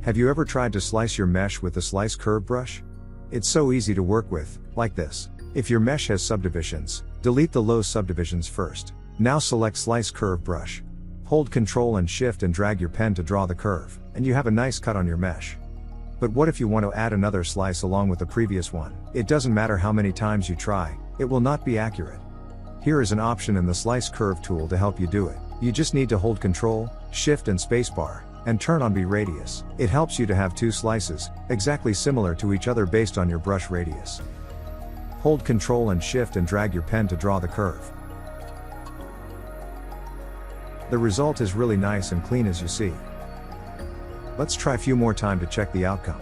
Have you ever tried to slice your mesh with the slice curve brush? It's so easy to work with, like this. If your mesh has subdivisions, delete the low subdivisions first. Now select slice curve brush. Hold Ctrl and Shift and drag your pen to draw the curve, and you have a nice cut on your mesh. But what if you want to add another slice along with the previous one? It doesn't matter how many times you try, it will not be accurate. Here is an option in the slice curve tool to help you do it. You just need to hold Ctrl, Shift and spacebar, and turn on B radius. It helps you to have two slices, exactly similar to each other based on your brush radius. Hold Ctrl and Shift and drag your pen to draw the curve. The result is really nice and clean as you see. Let's try a few more times to check the outcome.